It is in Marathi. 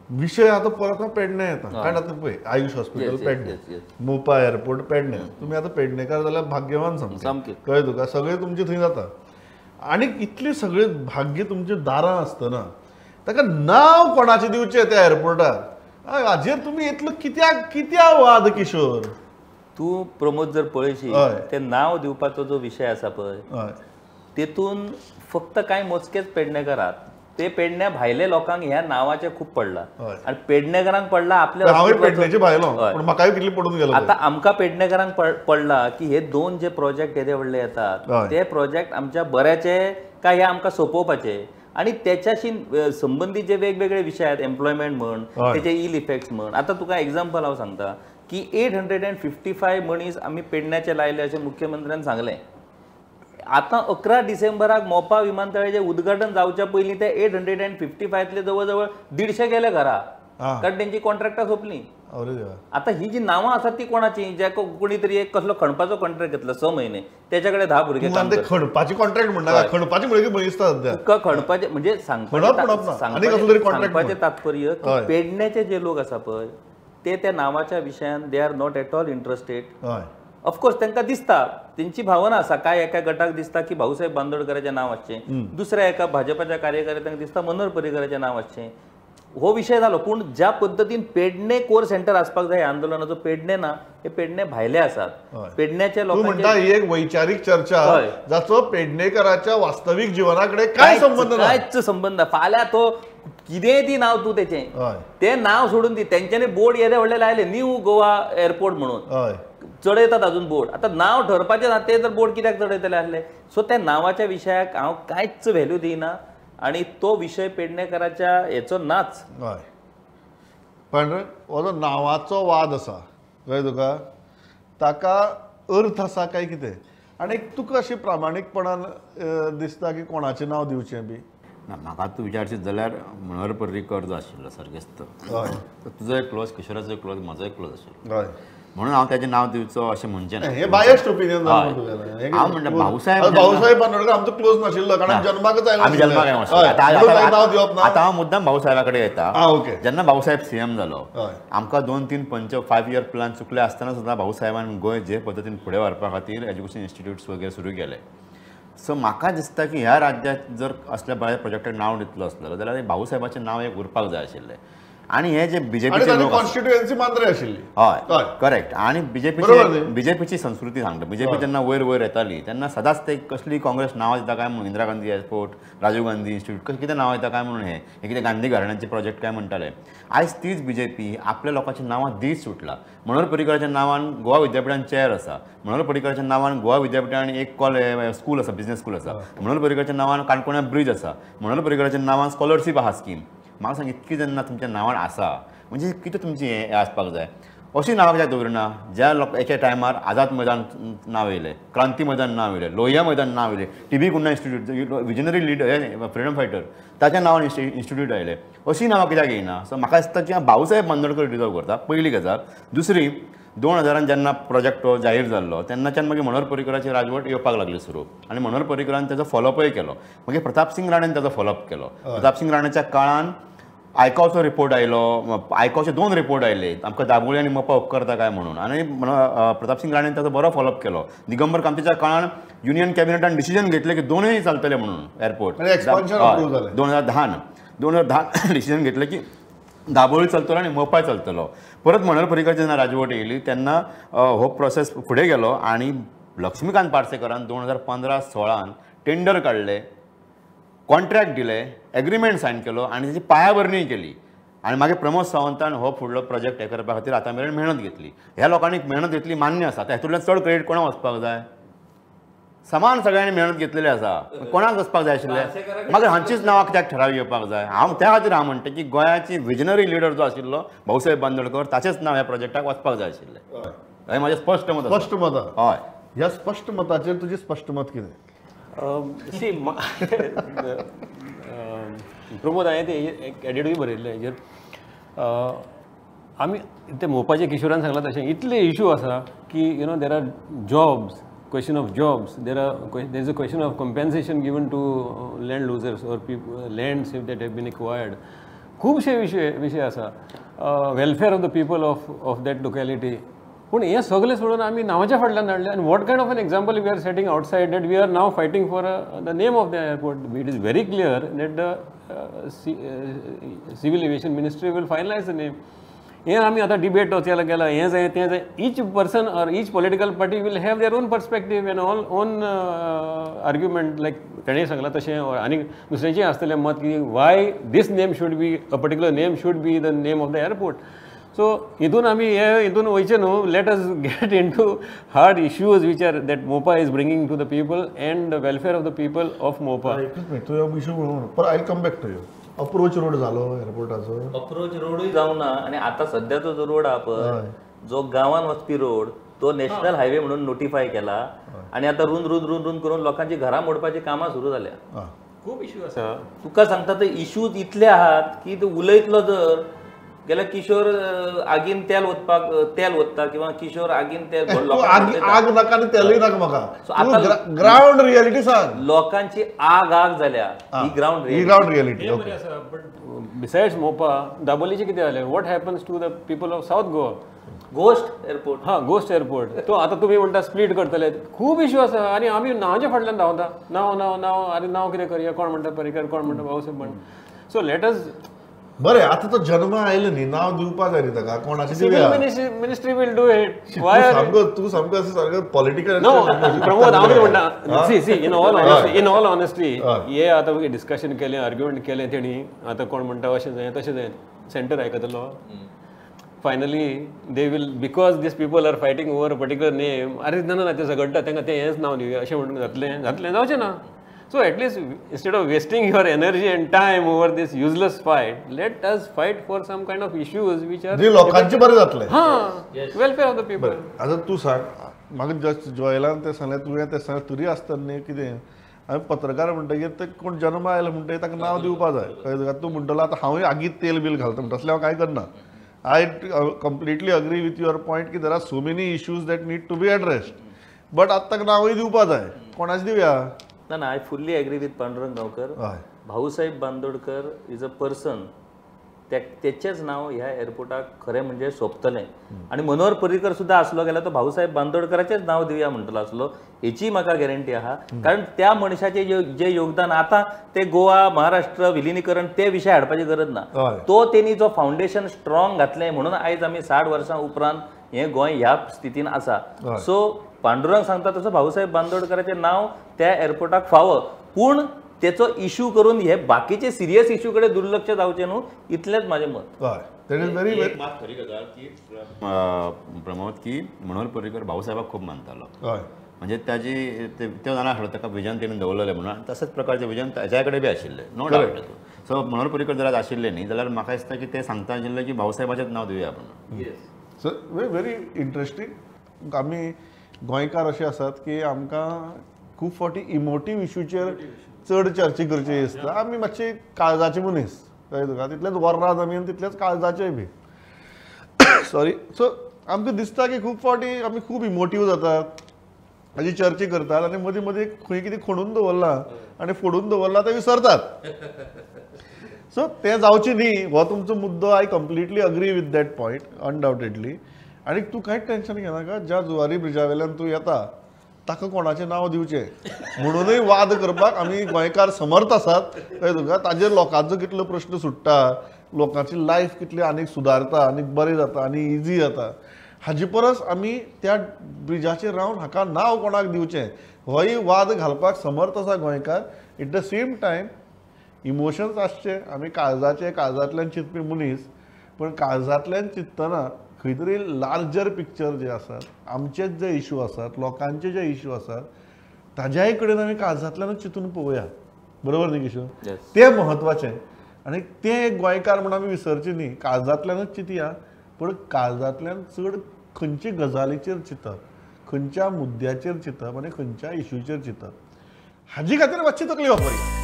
विषय आता परत पेडणे येता कारण आता पळय आयुष हॉस्पिटल पेडणे मोपा एअरपोर्ट पेडणे तुम्ही आता पेडणेकार जाल्यार भाग्यवान सामके कळ्ळें तुका सगळे तुमचे थंय जाता आनी इतली सगळे भाग्य तुमचे दारां आसतना ताका नांव कोणाचें दिवचें त्या एअरपोर्टार हाजेर तुमी इतलो कित्याक वाद किशोर तूं प्रमोद जर पळयशी ते नांव दिवपाचो जो विशय आसा पळय तेतून फक्त कांय मोजकेच पेडणेकार ते पेडण्या भायले लोकांक ह्या नावाचे खूप पडला आणि पेडणेकरांक पडला आपल्या आता आमकां पेडणेकरांक पडला की हे दोन जे प्रोजेक्ट येदे व्हडले येतात ते प्रोजेक्ट आमच्या बऱ्याचे काय हे आमकां सोपोवपाचे आणि त्याच्याशी संबंधित जे वेगवेगळे विषय आहेत एम्प्लॉयमेंट म्हण त्याचे इल इफेक्ट्स म्हण आता तुका एक्झाम्पल हांव सांगता की 855 मनीस आम्ही पेडण्याचे लायले अशें मुख्यमंत्र्यान सांगलें आता 11 डिसेंबराक मोपा विमानतळाचें उद्घाटन जावच्या पयलीं ते 855तले जवळ जवळ 150 गेले घरा कारण त्यांची कॉन्ट्रॅक्टां सोंपलीं आता ही जी नावां आसात ती कोणाची जे कोणी तरी एक कसलो खणपाचो कॉन्ट्रॅक्ट घेतलो 6 महिने त्याच्याकडे 10 भुरगे खणपाची कॉन्ट्रॅक्ट म्हणटा खणपाची भुरगे बळिस्तात खणपाचे म्हणजे सांगपाचें तात्पर्य की पेडण्याचे जे लोक आसा पळय ते त्या नावाच्या विशयान they are not at all interested of course तांकां दिसता तेंची भावना आसा काय एका गटाक दिसता की भाऊसाहेब बांदोडकराचें नांव आसचें दुसऱ्या एका भाजपाच्या कार्यकर्त्यांक दिसता मनोहर पर्रीकराचें नांव आसचें हो विषय जालो पूण ज्या पद्दतीन पेडणे कोर सेंटर आसपाक जाय आंदोलनाचो पेडणे ना हे पेडणे भायले आसात पेडण्याच्या लोकांची ही एक वैचारीक चर्चा जाचो पेडणेकराच्या वास्तविक जीवनाकडे काय संबंध कांयच संबंध फाल्यां तो कितेंय दी नाव तूं तेचें ते नाव सोडून दी तेंच्यांनी बोर्ड येदे व्हडले लायले न्यू गोवा एअरपोर्ट म्हणून चडयतात अजून बोर्ड आता नाव ठरपाचें ना ते जर बोर्ड कित्याक चडयतले आसले सो त्या नावाच्या विशयाक हांव कांयच व्हॅल्यू दिना आणि तो विषय पेडणेकराच्या हेचो नाच पण हो जो नांवाचो वाद आसा कळ्ळें तुका ताका अर्थ आसा काय कितें आनी तुका अशी प्रामाणीकपणान दिसता की कोणाचें नांव दिवचें बी म्हाका तूं विचारशीत जाल्यार मनोहर पर्रीकर जो आशिल्लो सर्गेस्त तुजो एक क्लोज किशोराचो एक क्लोज म्हजो एक क्लोज आशिल्लो म्हणून हांव ताचें नांव दिवचो अशें म्हणचें ना हे बायस्ड ओपिनियन हांव म्हणटा भाऊसाहेब बांदोडकर आमचो क्लोज नाशिल्लो कारण जन्माकच आमी जल्माक आतां हांव मुद्दाम भाऊसाहेबा कडेन येता जेन्ना भाऊसाहेब सीएम जालो आमकां 2-3 5 इयर प्लॅन चुकले आसतना सुद्दां भाऊसाहेबान गोंय जे पद्दतीन फुडें व्हरपा खातीर एज्युकेशन इन्स्टिट्यूट्स वगैरे सुरू केले सो म्हाका दिसता की ह्या राज्यात जर असल्या बऱ्या प्रोजेक्टाक नांव दितलो आसलेलो जाल्यार भाऊसाहेबाचें नांव एक उरपाक जाय आशिल्लें आणि हे जे बीजेपीचे लोक कॉन्स्टिट्युएन्सी मात्र आशिल्ली हय करेक्ट आणि बीजेपीची संस्कृती सांगता बीजेपी जेन्ना वयर वयर येताली तेन्ना सदांच ते कसली काँग्रेस नांवां दिता काय म्हणून इंदिरा गांधी एअरपोर्ट राजीव गांधी इन्स्टिट्यूट कितें नांवां दिता काय म्हणून हे कितें गांधी घराण्यांचे प्रोजेक्ट काय म्हणटाले आयज तीच बीजेपी आपल्या लोकांची नांवां दीस सुटला मनोहर पर्रीकराच्या नांवान गोवा विद्यापीठान चेअर आसा मनोहर पर्रीकराच्या नांवान गोवा विद्यापीठान एक स्कूल आसा बिझनेस स्कूल आसा मनोहर पर्रीकराच्या नांवान काणकोणा ब्रिज आसा मनोहर पर्रीकराच्या नांवान स्कॉलरशीप आहा स्कीम म्हाका सांग इतकी जेन्ना तुमच्या नांवान आसा म्हणजे कितें तुमचें हें आसपाक जाय अशीं नांवां कित्याक दवरिना ज्या लोक एके टायमार आझाद मैदान नांव येयलें क्रांती मैदान नांव येयलें लोहिया मैदान नांव येयलें T B. Cunha institute visionary leader freedom fighter ताच्या नांवान इन्स्टिट्यूट आयलें अशीं नांवां कित्याक येयना सो म्हाका दिसता की भाऊसाहेब बांदोडकर डिजर्व करता पयली गजाल दुसरी 2000 जेन्ना प्रोजेक्ट तो जाहीर जाल्लो तेन्नाच्यान मागीर मनोहर पर्रीकराची राजवट येवपाक लागली सुरू आनी मनोहर पर्रीकरान तेजो फॉलोअपय केलो मागीर प्रताप सिंग राणेन तेजो फॉलोअप केलो प्रताप सिंग राणेच्या काळान आयकॉचो रिपोर्ट आयलो आयकॉचे 2 रिपोर्ट आयले आमकां दाबोळी आनी मोपा उपकारता काय म्हणून आनी प्रताप सिंग राणेन ताचो बरो फॉलोअप केलो दिगंबर कामतीच्या काळान युनियन कॅबिनेटान डिसिजन घेतलें की दोनूय चलतले म्हणून एअरपोर्ट 2010 डिसिजन घेतलें की दाबोळी चलतलो आनी मोपाय चलतलो परत मनोहर पर्रीकर जेन्ना राजवट येयली तेन्ना हो प्रोसेस फुडें गेलो आनी लक्ष्मीकांत पार्सेकरान 2015-16 टेंडर काडलें कॉन्ट्रॅक्ट दिले एग्रीमेंट सायन केलो आनी ताची पायाभरणी केली आनी मागीर प्रमोद सावंतान हो फुडलो प्रोजेक्ट हे करपा खातीर आतां मेरेन मेहनत घेतली ह्या लोकांनी मेहनत घेतली मान्य आसा हेतूंतल्यान चड क्रेडीट कोणाक वचपाक जाय समान सगळ्यांनी मेहनत घेतलेली आसा कोणाक वचपाक जाय आशिल्लें मागीर हांचीच नांवां कित्याक थारावी येवपाक जाय हांव त्या खातीर हांव म्हणटा की गोंयाची विजनरी लिडर जो आशिल्लो भाऊसाहेब बांदोडकर ताचेंच नांव ह्या प्रोजेक्टाक वचपाक जाय आशिल्लें हें म्हाजें स्पश्ट मत हय ह्या स्पश्ट मताचेर तुजें स्पश्ट मत कितें सी प्रमोद हांवें तें एक एडिटूय बरयल्लें हेजेर आमी ते मोपाचे किशोरान सांगलां तशें इतले इश्यू आसा की you know there are jobs question of jobs there is a question of compensation given to land losers or lands if that have been acquired खुबशे विशय आसा welfare of the people of that locality. पूण हें सगळें सोडून आमी नांवाच्या फाटल्यान धाडलें. आनी what kind of an example we are setting outside that we are now fighting for the name of the airport. It is very clear that the civil aviation ministry will finalise the name. हें आमी आतां डिबेट वचयला गेला हें जाय तें जाय. Each person or each political party will have their own perspective and own argument. Like तेणें सांगलां तशें आनी दुसऱ्याचें आसतलें मत की why this name should be a particular name should be the name of the airport. So हितून आमी हितून वयचे न्हू. Let us get into hard issues which are that Mopa is bringing to the people and the welfare of the people of Mopa. एकूच मिनिट तुवें इशू म्हणून पण I come back to you. Approach road जालो एअरपोर्टाचो. अप्रोच रोडूय जावना आनी आतां सध्याचो जो रोड आहा पळय जो गांवान वचपी रोड तो नॅशनल हायवे म्हणून नोटिफाय केला आनी आतां रुंद करून लोकांची घरां मोडपाची कामां सुरू जाल्या. खूब इश्यू आसा. तुका सांगता ते इश्यूज इतले आहात की तूं उलयतलो जर जाल्यार किशोर आगीन तेल ओतता किंवा किशोर आगीन तेल आग नाका आनी तेलूय नाका म्हाका. ग्राउंड रियलिटी सांग. लोकांची आग जाल्या ही ग्राउंड रियलिटी. बिसायड्स मोपा दाबोलीचें कितें जालें. What happens to the people of South Goa. Ghost airport. हां गोस्ट एअरपोर्ट. तो आतां तुमी म्हणटा स्प्लीट करतले. खूब इश्यू आसा आनी आमी नांवाच्या फाटल्यान धांवता. नांव अरे नांव कितें करया. कोण म्हणटा पर्रीकर कोण म्हणटा भाऊसाहेब म्हण. So let us. बरें आतां तो जन्म आयलो न्ही नांव दिवपा जाय न्ही ताका कोणाचें दिवया. Ministry will do it. तूं सामको सारको पॉलिटिकल. नो प्रमोद हांव कितें म्हणटा सी इन ऑल ऑनेस्टी हे आतां डिस्कशन केलें आर्ग्युमेंट केलें तेणी आतां कोण म्हणटा अशें जाय तशें जाय. सेंटर आयकतलो. Finally they will because these people are fighting over a particular name. अरे ना ते झगडटा तांकां तें हेंच नांव दिवया अशें म्हणून जातलें जावचें ना. So at least instead of wasting your energy and time over this useless fight, let us fight for some kind of issues which are जे लोकांचे बरे जातले. welfare of the people. आता तू सांग म्हाका जस्ट जॉयलान ते सांगलें तुवें तें सांग तरी आसतना कितें हांवें पत्रकार म्हणटकीर ते कोण जन्म आयलो म्हणटकीर ताका नांव दिवपा जाय. कळ्ळें. तूं म्हणटलो आतां हांवूय आगीत तेल बील घालता म्हणटा तसलें हांव कांय करना. I completely agree with your point की there are so many issues that need to be addressed. But आतां ताका नांवूय दिवपा जाय. कोणाचें दिवया. ना I fully agree with Pandurang Gaonkar. Bhausaheb Bandodkar is a person. त्याचेच नाव ह्या एअरपोर्टाक खरें म्हणजे सोंपतलें. आनी मनोहर पर्रीकर सुद्दां आसलो जाल्यार तो भाऊसाहेब बांदोडकराचेच नांव दिवया म्हणटलो आसलो हेची म्हाका गॅरंटी आहा. कारण त्या मनशाचें जें योगदान आतां ते गोवा महाराष्ट्र विलिनीकरण ते विशय हाडपाची गरज ना. तो तेणी जो फावंडेशन स्ट्रॉंग घातलें म्हणून आयज आमी 60 वर्सां उपरांत हें गोंय ह्या स्थितीन आसा. सो पांडुरंग सांगता तसो भाऊसाहेब बांदोडकराचें नांव त्या एअरपोर्टाक फावो. पूण तेचो इश्यू करून हे बाकीचे सिरियस इश्यू कडेन दुर्लक्ष जावचें न्हू इतलेंच म्हाजें मत. मात खरी गजाल की प्रमोद की मनोहर पर्रीकर भाऊसाहेबाक खूब मानतालो. म्हणजे त्याची ते जाणा आसलो ताका विजन तेणें दवरलें म्हणून तसंच प्रकारचें विजन ताच्या कडेन बी आशिल्लें. No doubt. So Manohar Parrikar जर आशिल्ले न्ही जाल्यार म्हाका दिसता की ते सांगता आशिल्लें की भाऊसाहेबाचेंच नांव दिवया म्हणून. So very interesting. आमी गोंयकार अशे आसात की आमकां खूब फावटी इमोटीव इश्यूचेर चड चर्चा करची दिसता. आमी मातशे काळजाचे मनीस. कळ्ळें तुका. तितलेच वर्रात आमी आनी तितलेच काळजाचे बी. सॉरी. सो आमकां दिसता की खूब फावटी आमी खूब इमोटीव जातात हाजी चर्चा करतात आनी मदीं मदीं खंय कितें खणून दवरलां आनी फोडून दवरलां तें विसरतात. सो तें जावचें न्ही हो तुमचो मुद्दो. I completely agree with that point undoubtedly. आनी तूं कांयच टेन्शन घेनाका. ज्या जुवारी ब्रिजा वयल्यान तूं येता ताका कोणाचें नांव दिवचें म्हणूनय वाद करपाक आमी गोंयकार समर्थ आसात. कळ्ळें तुका. ताजेर लोकांचो कितलो प्रश्न सुट्टा. लोकांची लायफ कितली आनीक सुदारता आनीक बरें जाता आनी इजी जाता. हाजे परस आमी त्या ब्रिजाचेर रावन हाका नांव कोणाक दिवचें होय वाद घालपाक समर्थ आसा गोंयकार. At the same time emotions आसचे. आमी काळजांतल्यान चिंतपी मनीस. पण काळजांतल्यान चिंततना खंय तरी लार्जर पिक्चर जे आसात आमचेच जे इश्यू आसात लोकांचे जे इश्यू आसात ताज्याय कडेन आमी काळजांतल्यानूच चिंतून पळोवया. बरोबर न्ही किशोर. तें म्हत्वाचें. आनी तें गोंयकार म्हूण आमी विसरचें न्ही. काळजांतल्यानूच चिंतया. पण काळजांतल्यान चड खंयचे गजालीचेर चिंतप खंयच्या मुद्द्याचेर चिंतप आनी खंयच्या इश्यूचेर चिंतप हाजे खातीर मातशी तकली वापरया.